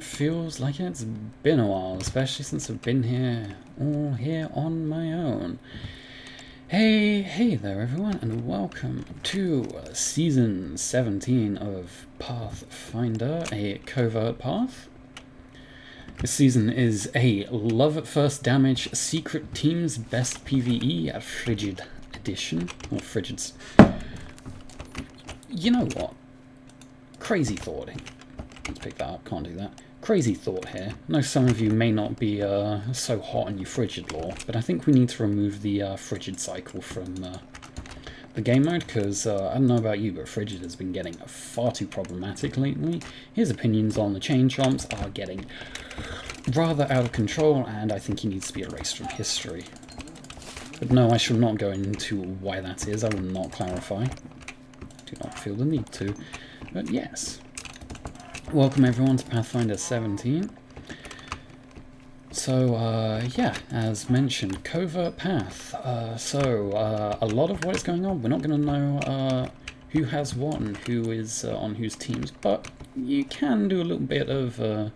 it feels like it's been a while, especially since I've been here, all here on my own. Hey there everyone, and welcome to Season 17 of Pathfinder, a Covert Path. This season is a Love at First Damage Secret Team's Best PvE at Friigiid edition, or Friigiid's. You know what? Crazy thought. Let's pick that up, can't do that. Crazy thought here. I know some of you may not be so hot on your Friigiid lore, but I think we need to remove the Friigiid cycle from the game mode, because I don't know about you, but Friigiid has been getting far too problematic lately. His opinions on the chain chomps are getting rather out of control, and I think he needs to be erased from history. But no, I shall not go into why that is. I will not clarify. Do not feel the need to. But yes. Welcome everyone to Pathfinder 17. So, yeah, as mentioned, Covert Path. A lot of what is going on, we're not going to know who has what and who is on whose teams, but you can do a little bit of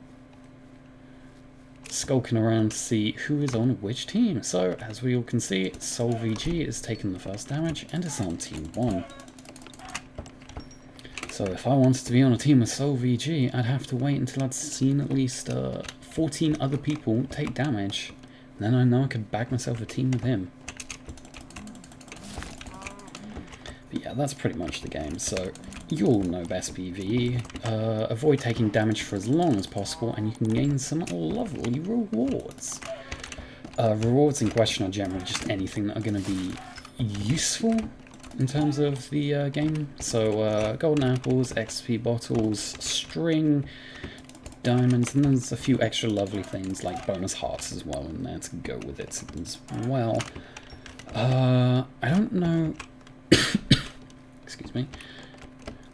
skulking around to see who is on which team. So, as we all can see, Friigiid is taking the first damage and is on Team 1. So if I wanted to be on a team with Friigiid, I'd have to wait until I'd seen at least 14 other people take damage. Then I know I could bag myself a team with him. But yeah, that's pretty much the game. So you all know best PvE. Avoid taking damage for as long as possible, and you can gain some lovely rewards. Rewards in question are generally just anything that are going to be useful in terms of the game. So golden apples, XP bottles, string, diamonds, and there's a few extra lovely things like bonus hearts as well in there to go with it as well. I don't know excuse me,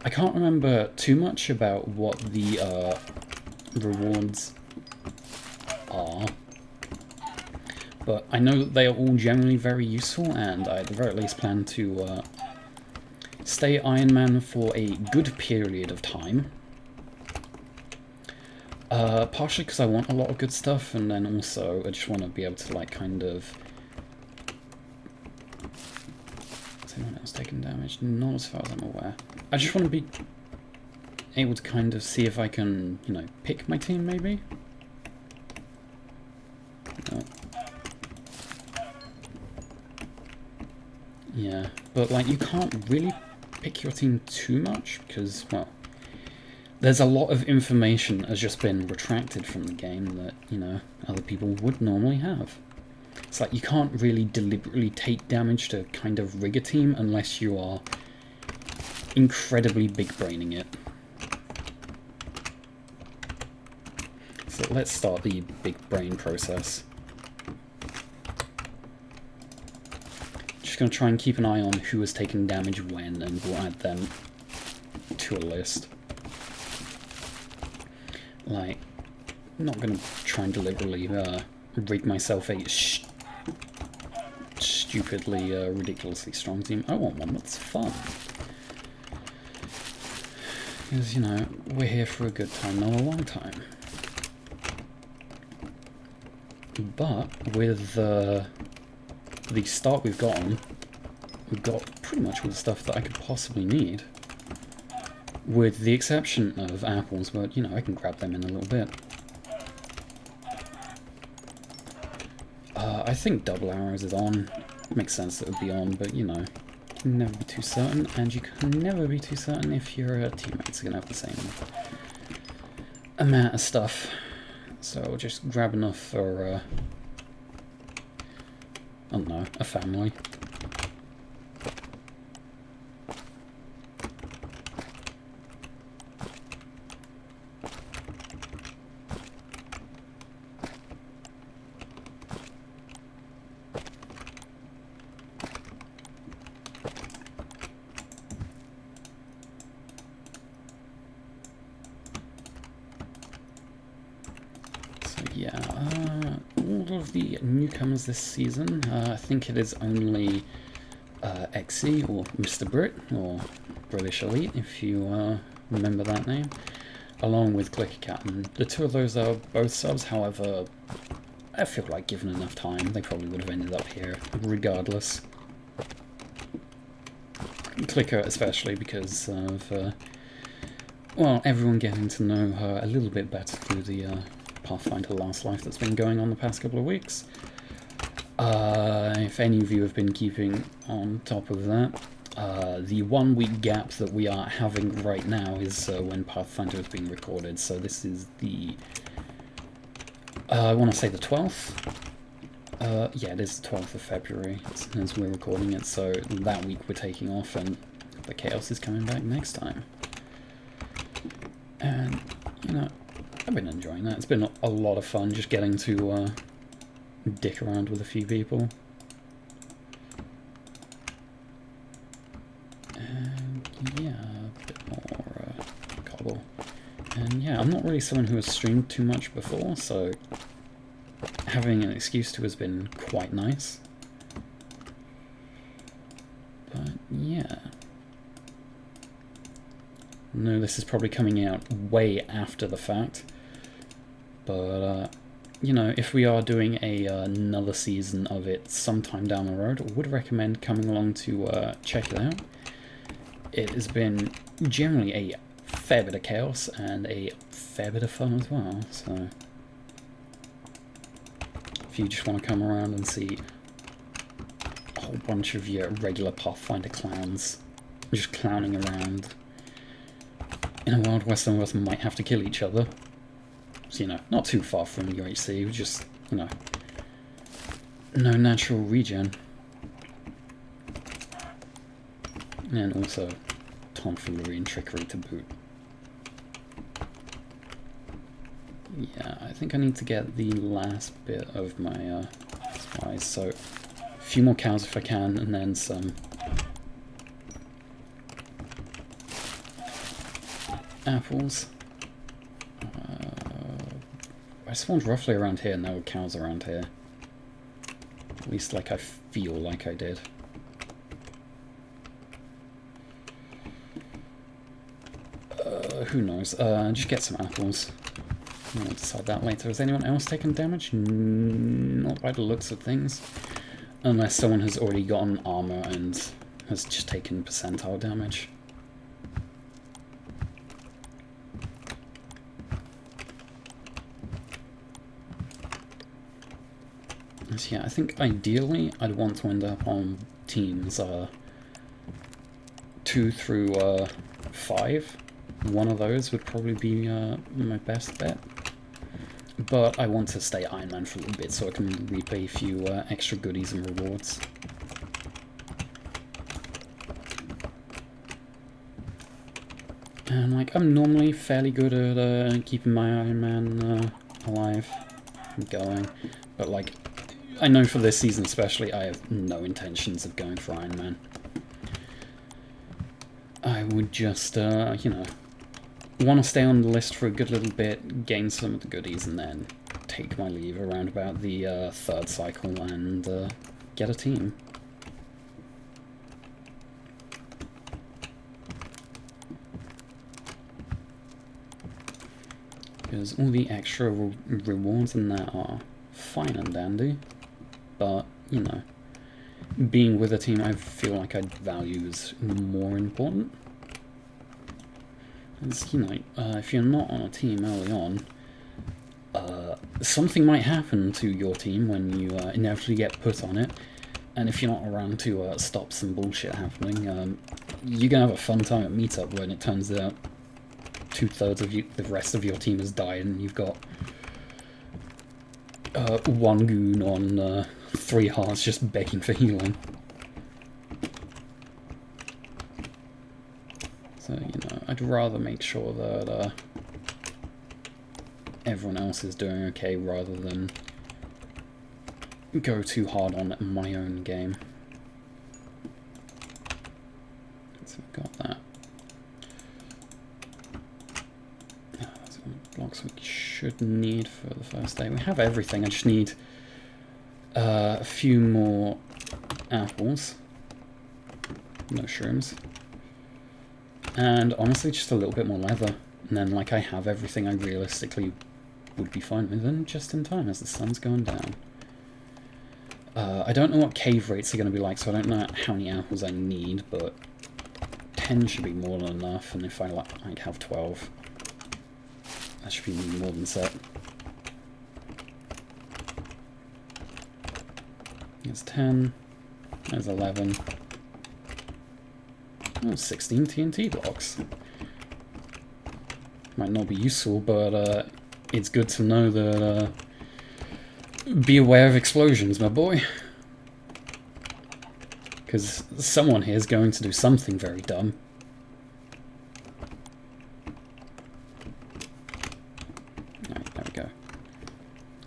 I can't remember too much about what the rewards are, but I know that they are all generally very useful, and I at the very least plan to stay Iron Man for a good period of time. Partially because I want a lot of good stuff, and then also I just want to be able to, like, kind of... Is anyone else taking damage? Not as far as I'm aware. I just want to be able to kind of see if I can, you know, pick my team, maybe? No. Yeah, but like you can't really pick your team too much because, well, there's a lot of information that has just been retracted from the game that, you know, other people would normally have. It's like you can't really deliberately take damage to kind of rig a team unless you are incredibly big-braining it. So let's start the big brain process. Just going to try and keep an eye on who has taken damage when, and we'll add them to a list. Like, I'm not going to try and deliberately rig myself a stupidly, ridiculously strong team. I want one that's fun. Because, you know, we're here for a good time, not a long time. But with the start we've got pretty much all the stuff that I could possibly need. With the exception of apples, but, you know, I can grab them in a little bit. I think double arrows is on. Makes sense that it would be on, but, you know, you can never be too certain, and you can never be too certain if your teammates are going to have the same amount of stuff. So I'll just grab enough for, I don't know, a family. Yeah, all of the newcomers this season, I think it is only XE, or Mr. Brit, or British Elite, if you remember that name. along with ClickerCat, and the two of those are both subs. However, I feel like given enough time, they probably would have ended up here regardless. Clicker especially because of, well, everyone getting to know her a little bit better through the Pathfinder Last Life that's been going on the past couple of weeks. If any of you have been keeping on top of that, the 1 week gap that we are having right now is when Pathfinder is being recorded, so this is the, I want to say the 12th? Yeah, it is the 12th of February as we're recording it, so that week we're taking off and the Chaos is coming back next time. And, you know, I've been enjoying that. It's been a lot of fun just getting to dick around with a few people. And yeah, a bit more cobble. And yeah, I'm not really someone who has streamed too much before, so having an excuse to has been quite nice. But yeah. No, this is probably coming out way after the fact. But, you know, if we are doing another season of it sometime down the road, I would recommend coming along to check it out. It has been generally a fair bit of chaos and a fair bit of fun as well, so if you just want to come around and see a whole bunch of your regular Pathfinder clowns just clowning around in a world where some of us might have to kill each other, so, you know, not too far from your HC, just, you know, no natural regen. And also tomfoolery and trickery to boot. Yeah, I think I need to get the last bit of my supplies, so a few more cows if I can, and then some apples. I spawned roughly around here, and there were cows around here. At least, like, I feel like I did. Who knows? Just get some apples. I'll decide that later. Has anyone else taken damage? Not by the looks of things. Unless someone has already gotten armor and has just taken percentile damage. So yeah, I think ideally I'd want to end up on teams 2 through 5. One of those would probably be my best bet. But I want to stay Iron Man for a little bit so I can reap a few extra goodies and rewards. And like, I'm normally fairly good at keeping my Iron Man alive and going. But like, I know for this season especially, I have no intentions of going for Iron Man. I would just, you know, want to stay on the list for a good little bit, gain some of the goodies, and then take my leave around about the 3rd cycle and get a team. Because all the extra rewards in that are fine and dandy, but, you know, being with a team I feel like I'd value is more important. As, you know, if you're not on a team early on, something might happen to your team when you inevitably get put on it, and if you're not around to stop some bullshit happening, you're gonna have a fun time at meetup when it turns out 2/3 of you, the rest of your team has died, and you've got one goon on 3 hearts just begging for healing. So, you know, I'd rather make sure that everyone else is doing okay rather than go too hard on my own game. So we've got that. That's what blocks we should need for the first day. We have everything, I just need a few more apples. No shrooms. And honestly, just a little bit more leather. And then, like, I have everything I realistically would be fine with, and just in time as the sun's going down. I don't know what cave rates are going to be like, so I don't know how many apples I need, but 10 should be more than enough, and if I like have 12, that should be more than set. There's 10, there's 11, oh, 16 TNT blocks. Might not be useful, but it's good to know that, be aware of explosions, my boy. Because someone here is going to do something very dumb. Alright, there we go.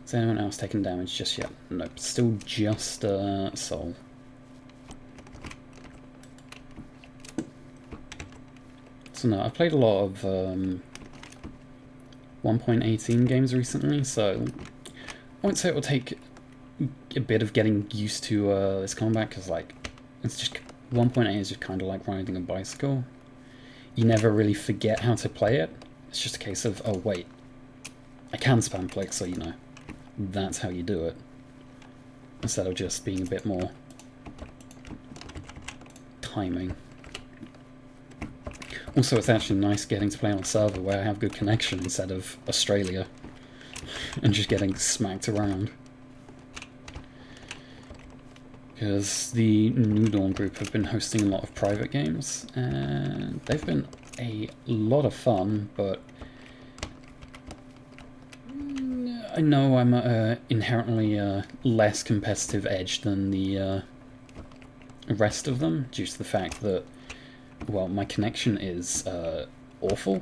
Is anyone else taking damage just yet? Nope, still just Soul. So no, I've played a lot of 1.18 games recently, so I won't say it will take a bit of getting used to this combat, because like, it's just 1.8 is just kind of like riding a bicycle. You never really forget how to play it. It's just a case of, oh wait, I can spam click, so you know, that's how you do it. Instead of just being a bit more timing. Also, it's actually nice getting to play on a server where I have good connection instead of Australia and just getting smacked around. Because the New Dawn group have been hosting a lot of private games, and they've been a lot of fun, but I know I'm inherently less competitive edge than the rest of them, due to the fact that, well, my connection is awful,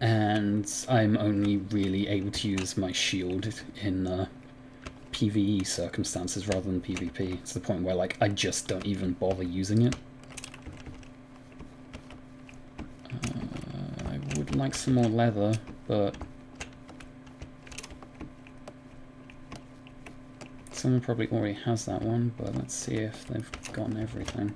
and I'm only really able to use my shield in PvE circumstances rather than PvP, to the point where, like, I just don't even bother using it. I would like some more leather, but someone probably already has that one, but let's see if they've gotten everything.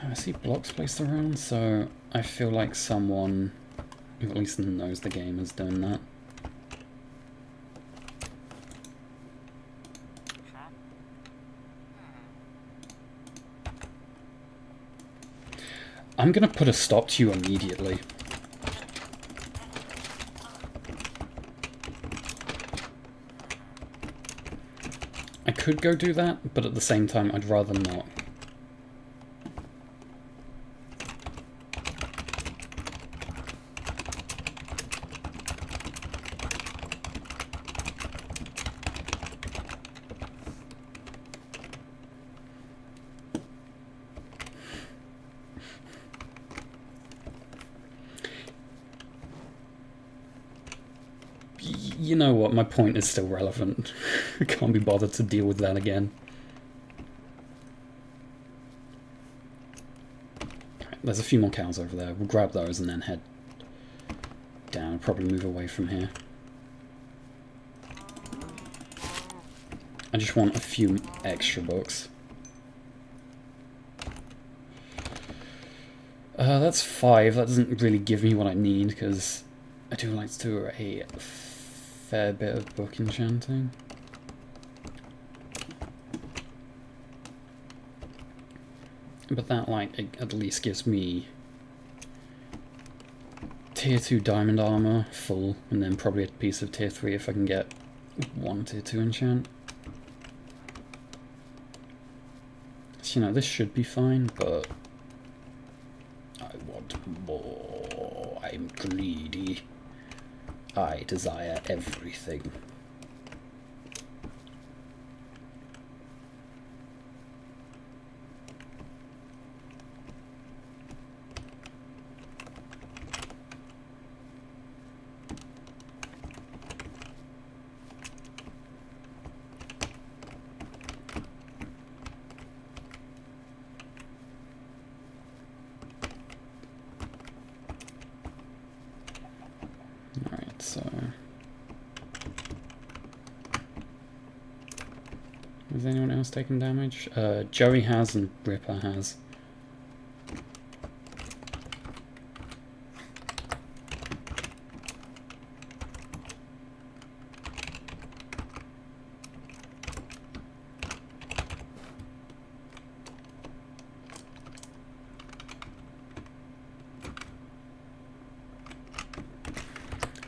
I see blocks placed around, so I feel like someone who at least knows the game is doing that. I'm gonna put a stop to you immediately. I could go do that, but at the same time I'd rather not. You know what, my point is still relevant. I can't be bothered to deal with that again. Right, there's a few more cows over there. We'll grab those and then head down. Probably move away from here. I just want a few extra books. That's 5. That doesn't really give me what I need, because I do like to do a fair bit of book enchanting. But that, like, at least gives me tier 2 diamond armor full, and then probably a piece of tier 3 if I can get one tier 2 enchant. So, you know, this should be fine, but I want more. I'm greedy. I desire everything. Alright, so is anyone else taking damage? Joey has and Ripper has.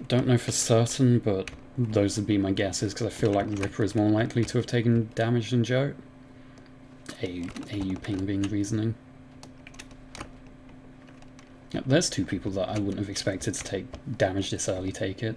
Don't know for certain, but those would be my guesses, because I feel like Ripper is more likely to have taken damage than Joe. AU ping being reasoning. Yep, there's two people that I wouldn't have expected to take damage this early take it.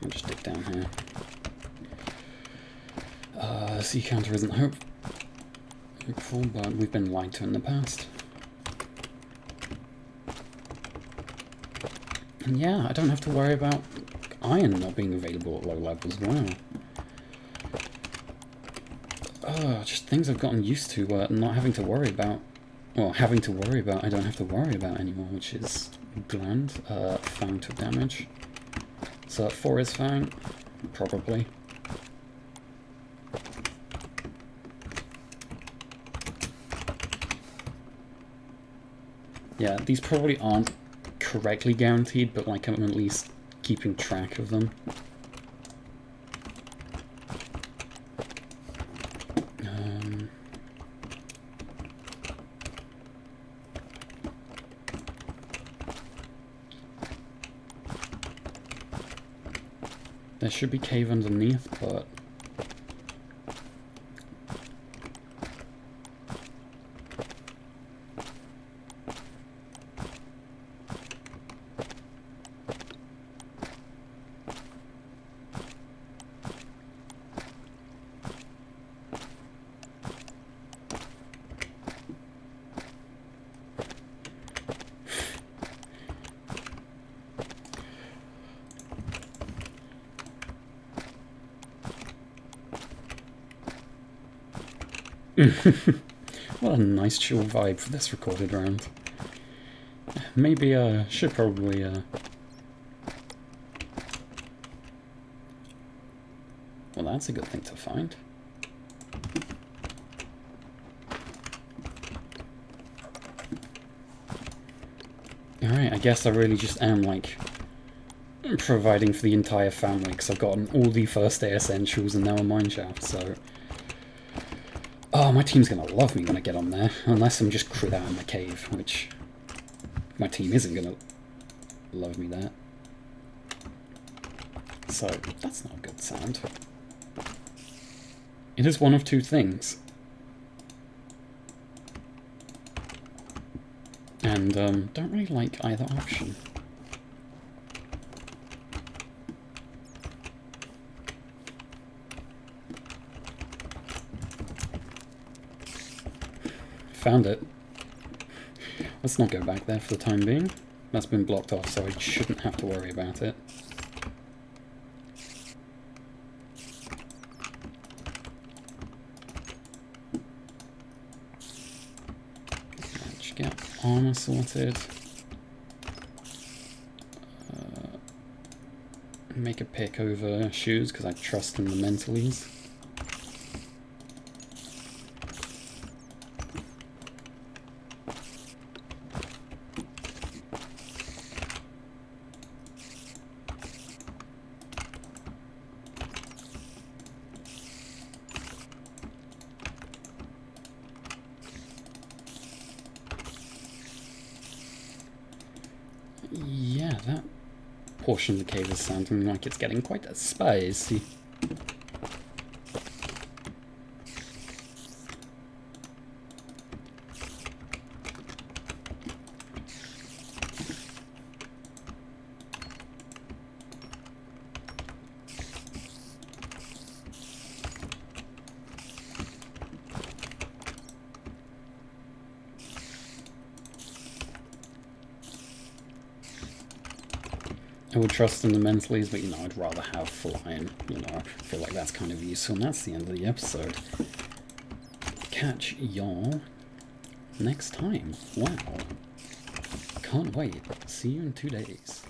We'll just dig down here. C counter isn't hopeful, but we've been lied to in the past. And yeah, I don't have to worry about iron not being available at low levels. Wow. Just things I've gotten used to, not having to worry about. Well, having to worry about, I don't have to worry about anymore, which is grand. Fang took damage. So 4 is Fang, probably. Yeah, these probably aren't correctly guaranteed, but like I'm at least keeping track of them. There should be cave underneath, but what a nice chill vibe for this recorded round. Maybe should probably well, that's a good thing to find. Alright, I guess I really just am like providing for the entire family, because I've gotten all the first day essentials and now a mineshaft, so oh, my team's gonna love me when I get on there, unless I'm just crit out in the cave, which my team isn't gonna love me there. So, that's not a good sound. It is one of two things. And, don't really like either option. Found it. Let's not go back there for the time being. That's been blocked off, so I shouldn't have to worry about it. Let's get armor sorted. Make a pick over shoes, because I trust in the mentalies. Yeah, that portion of the cave is sounding like it's getting quite spicy. I would trust in the mentalies, but, you know, I'd rather have full iron. You know, I feel like that's kind of useful, and that's the end of the episode. Catch y'all next time. Wow. Can't wait. See you in 2 days.